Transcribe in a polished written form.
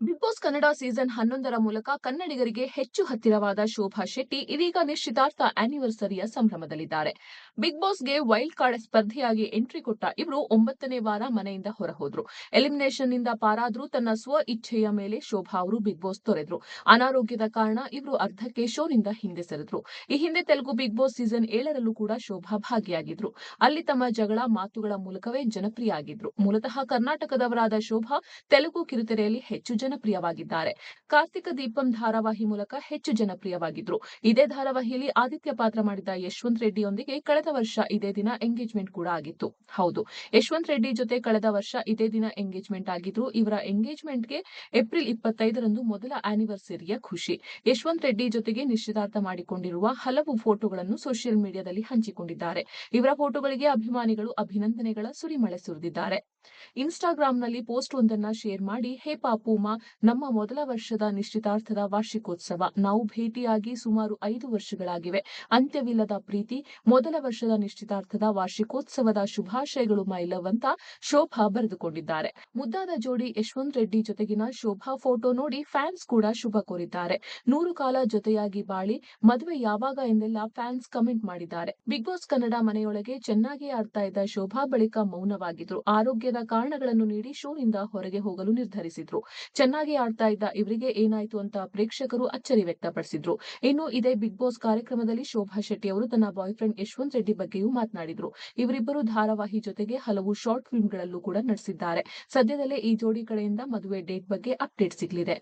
Big boss Kannada season 11ರ ಮೂಲಕ ಕನ್ನಡಿಗರಿಗೆ ಹೆಚ್ಚು ಹತ್ತಿರವಾದ ಶೋಭಾ ಶೆಟ್ಟಿ ಇದೀಗ ನಿಶ್ಚಿತಾರ್ಥ ಆನಿವರ್ಸರಿಯ ಸಂಭ್ರಮದಲ್ಲಿದ್ದಾರೆ. ಬಿಗ್ ಬಾಸ್ಗೆ ವೈಲ್ಡ್ ಕಾರ್ಡ್ ಸ್ಪರ್ಧಿಯಾಗಿ ಎಂಟ್ರಿ ಕೊಟ್ಟ ಇವರು 9ನೇ ವಾರ ಮನೆಯಿಂದ ಹೊರಹೋದ್ರು. ಎಲಿಮಿನೇಷನ್ನಿಂದ ಪಾರಾದ್ರೂ ತನ್ನ ಸ್ವ ಇಚ್ಛೆಯ ಮೇಲೆ ಶೋಭಾ ಅವರು ಬಿಗ್ ಬಾಸ್ ತೊರೆದ್ರು. ಅನಾರೋಗ್ಯದ ಕಾರಣ ಇವರು ಅರ್ಧಕ್ಕೆ ಶೋನಿಂದ ಹಿಂದೆ ಸರಿದ್ರು. ಈ ಹಿಂದೆ ತೆಲುಗು ಬಿಗ್ ಬಾಸ್ ಸೀಸನ್ 7ರಲ್ಲೂ ಕೂಡ ಶೋಭಾ ಭಾಗಿಯಾಗಿದ್ರು. ಅಲ್ಲಿ ತಮ್ಮ ಜಗಳ ಮಾತುಗಳ ಮೂಲಕವೇ ಜನಪ್ರಿಯ ಆಗಿದ್ರು. ಮೂಲತಃ ಕರ್ನಾಟಕದವರಾದ ಶೋಭಾ ತೆಲುಗು ಕಿರುತೆರೆಯಲ್ಲಿ ಹೆಚ್ಚು ಜನಪ್ರಿಯವಾಗಿದ್ದಾರೆ. ಕಾರ್ತಿಕ ದೀಪಂ ಧಾರಾವಾಹಿ ಮೂಲಕ ಹೆಚ್ಚು ಜನಪ್ರಿಯವಾಗಿದ್ರು. ಇದೇ ಧಾರಾವಾಹಿಯಲ್ಲಿ ಆದಿತ್ಯ ಪಾತ್ರ ಮಾಡಿದ್ದ ಯಶವಂತ್ ರೆಡ್ಡಿಯೊಂದಿಗೆ ಕಳೆದ ವರ್ಷ ಇದೇ ದಿನ ಎಂಗೇಜ್ಮೆಂಟ್ ಕೂಡ ಆಗಿತ್ತು. ಹೌದು, ಯಶವಂತ್ ರೆಡ್ಡಿ ಜೊತೆ ಕಳೆದ ವರ್ಷ ಇದೇ ದಿನ ಎಂಗೇಜ್ಮೆಂಟ್ ಆಗಿದ್ರು. ಇವರ ಎಂಗೇಜ್ಮೆಂಟ್ಗೆ ಏಪ್ರಿಲ್ 25ರಂದು ಮೊದಲ ಆನಿವರ್ಸರಿಯ ಖುಷಿ. ಯಶವಂತ್ ರೆಡ್ಡಿ ಜೊತೆಗೆ ನಿಶ್ಚಿತಾರ್ಥ ಮಾಡಿಕೊಂಡಿರುವ ಹಲವು ಫೋಟೋಗಳನ್ನು ಸೋಷಿಯಲ್ ಮೀಡಿಯಾದಲ್ಲಿ ಹಂಚಿಕೊಂಡಿದ್ದಾರೆ. ಇವರ ಫೋಟೋಗಳಿಗೆ ಅಭಿಮಾನಿಗಳು ಅಭಿನಂದನೆಗಳ ಸುರಿಮಳೆ ಸುರಿದಿದ್ದಾರೆ. ಇನ್ಸ್ಟಾಗ್ರಾಂನಲ್ಲಿ ಪೋಸ್ಟ್ ಒಂದನ್ನ ಶೇರ್ ಮಾಡಿ, ಹೇ ಪಾಪೂಮ, ನಮ್ಮ ಮೊದಲ ವರ್ಷದ ನಿಶ್ಚಿತಾರ್ಥದ ವಾರ್ಷಿಕೋತ್ಸವ. ನಾವು ಭೇಟಿಯಾಗಿ ಸುಮಾರು 5 ವರ್ಷಗಳಾಗಿವೆ. ಅಂತ್ಯವಿಲ್ಲದ ಪ್ರೀತಿ. ಮೊದಲ ವರ್ಷದ ನಿಶ್ಚಿತಾರ್ಥದ ವಾರ್ಷಿಕೋತ್ಸವದ ಶುಭಾಶಯಗಳು ಮೈ ಲವ್ ಅಂತ ಶೋಭಾ ಬರೆದುಕೊಂಡಿದ್ದಾರೆ. ಮುದ್ದಾದ ಜೋಡಿ ಯಶವಂತ್ ರೆಡ್ಡಿ ಜೊತೆಗಿನ ಶೋಭಾ ಫೋಟೋ ನೋಡಿ ಫ್ಯಾನ್ಸ್ ಕೂಡ ಶುಭ ಕೋರಿದ್ದಾರೆ. 100 ಕಾಲ ಜೊತೆಯಾಗಿ ಬಾಳಿ, ಮದುವೆ ಯಾವಾಗ ಎಂದೆಲ್ಲ ಫ್ಯಾನ್ಸ್ ಕಮೆಂಟ್ ಮಾಡಿದ್ದಾರೆ. ಬಿಗ್ ಬಾಸ್ ಕನ್ನಡ ಮನೆಯೊಳಗೆ ಚೆನ್ನಾಗಿ ಆಡ್ತಾ ಇದ್ದ ಶೋಭಾ ಬಳಿಕ ಮೌನವಾಗಿದ್ರು. ಆರೋಗ್ಯದ ಕಾರಣಗಳನ್ನು ನೀಡಿ ಶೋನಿಂದ ಹೊರಗೆ ಹೋಗಲು ನಿರ್ಧರಿಸಿದ್ರು. ಚೆನ್ನಾಗಿ ಆಡ್ತಾ ಇದ್ದ ಇವರಿಗೆ ಏನಾಯ್ತು ಅಂತ ಪ್ರೇಕ್ಷಕರು ಅಚ್ಚರಿ ವ್ಯಕ್ತಪಡಿಸಿದ್ರು. ಇನ್ನು ಇದೇ ಬಿಗ್ ಬಾಸ್ ಕಾರ್ಯಕ್ರಮದಲ್ಲಿ ಶೋಭಾ ಶೆಟ್ಟಿ ಅವರು ತನ್ನ ಬಾಯ್ ಫ್ರೆಂಡ್ ಯಶವಂತ್ ರೆಡ್ಡಿ ಬಗ್ಗೆಯೂ ಮಾತನಾಡಿದ್ರು. ಇವರಿಬ್ಬರು ಧಾರಾವಾಹಿ ಜೊತೆಗೆ ಹಲವು ಶಾರ್ಟ್ ಫಿಲ್ಮ್ಗಳಲ್ಲೂ ಕೂಡ ನಟಿಸಿದ್ದಾರೆ. ಸದ್ಯದಲ್ಲೇ ಈ ಜೋಡಿ ಕಡೆಯಿಂದ ಮದುವೆ ಡೇಟ್ ಬಗ್ಗೆ ಅಪ್ಡೇಟ್ ಸಿಗಲಿದೆ.